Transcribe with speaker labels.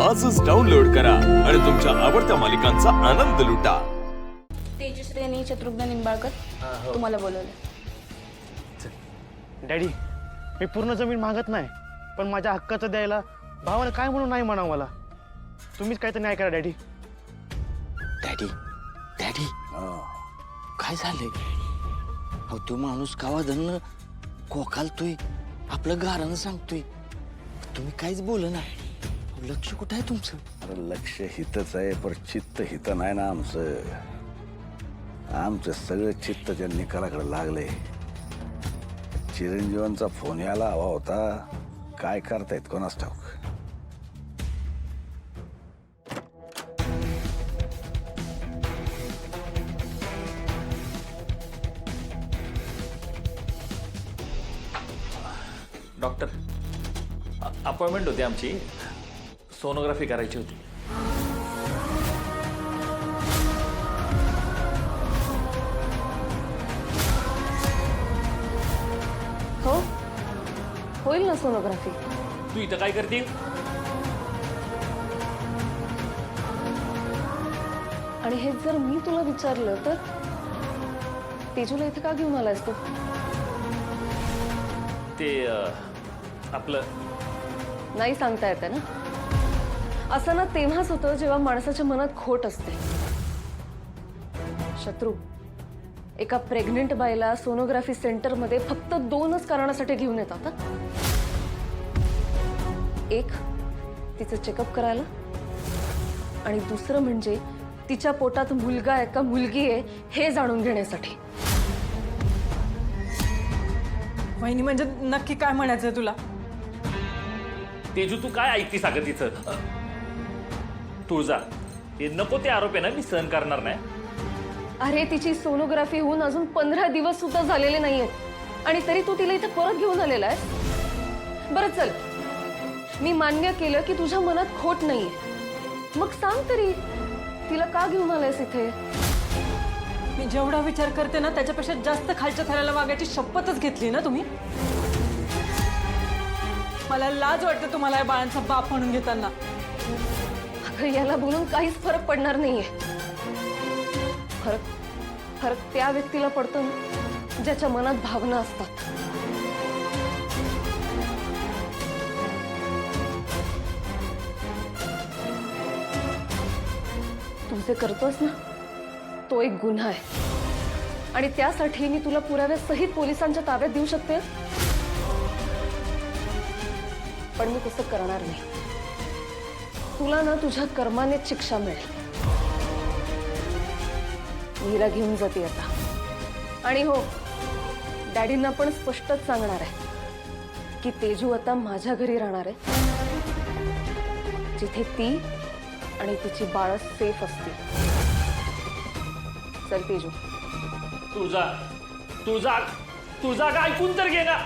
Speaker 1: आजच डाउनलोड करा आणि तुमच्या आवडत्या मालिकांचा आनंद लुटा।
Speaker 2: तेजश्री आणि शत्रुघ्न निंबाळकर तुम्हाला बोलवलं।
Speaker 3: डॅडी, मी पूर्ण जमीन मागत नाही, पण माझ्या हक्काचं द्यायला भावाला काय म्हणून नाही म्हणा मला। तुम्हीच काहीतरी न्याय करा डॅडी।
Speaker 4: डॅडी डॅडी काय झालंय? अहो तो माणूस कावा धन कोकालतोय, आपलं गारानं सांगतोय, तुम्ही काहीच बोल ना। लक्ष कुठं आहे तुमचं?
Speaker 5: अरे लक्ष हितच आहे, पर चित्त हित नाही ना आमचं। आमचं सगळं चित्त त्या निकालाकडे लागलंय। चिरंजीवांचा फोन यायला हवा होता, काय करतायत कोणास ठाऊक।
Speaker 6: डॉक्टर, अपॉइंटमेंट होती आमची, सोनोग्राफी करायची होती।
Speaker 2: हो, होईल ना सोनोग्राफी।
Speaker 6: तू इथं काय करते?
Speaker 2: आणि हे जर मी तुला विचारलं तर तेजूला इथे का घेऊन आलायस तू?
Speaker 6: ते आपलं
Speaker 2: नाही सांगता येते ना। असं ना तेव्हाच होतं जेव्हा माणसाच्या मनात खोट असते। शत्रू, एका प्रेग्नेंट बाईला सोनोग्राफी सेंटरमध्ये फक्त 2च कारणासाठी घेऊन येतात। एक, तिचं चेकअप करायला, आणि दुसरं म्हणजे तिच्या पोटात मुलगा आहे का मुलगी आहे हे जाणून घेण्यासाठी।
Speaker 7: वहिनी, म्हणजे नक्की काय म्हणायचंय तुला?
Speaker 6: तेजू, तू काय ऐकतीस अगं तिचं? तुळजा, हे नको ते आरोप आहे ना, मी सहन करणार नाही।
Speaker 2: अरे, तिची सोनोग्राफी होऊन अजून 15 दिवस सुद्धा झालेले नाहीयेत आणि तरी तू तिला इथे परत घेऊन आलेला आहे। बरं चल, मी मान्य केलं की तुझ्या मनात खोट नाहीये, मग सांग तरी तिला का घेऊन आलायस इथे?
Speaker 7: मी जेवढा विचार करते ना त्याच्यापेक्षा जास्त खालच्या थराला वागायची शपथच घेतली ना तुम्ही। मला लाज वाटते तुम्हाला या बाळांचा बाप म्हणून घेताना।
Speaker 2: अगं, याला बोलून काहीच फरक पडणार नाहीये। फरक त्या व्यक्तीला पडतो ना ज्याच्या मनात भावना असतात। तू जे करतोस ना तो एक गुन्हा आहे आणि त्यासाठी मी तुला पुराव्यासहित पोलिसांच्या ताब्यात देऊ शकते, पण मी तसं करणार नाही। तुला ना तुझ्या कर्मानेच शिक्षा मिळेल। मीरा घेऊन जाते आता, आणि हो, डॅडींना पण स्पष्टच सांगणार आहे की तेजू आता माझ्या घरी राहणार आहे, जिथे ती आणि तिची बाळ सेफ असतील। चल तेजू।
Speaker 6: तुळजा, तुळजा, तुळजा, का ऐकून तर घे ना।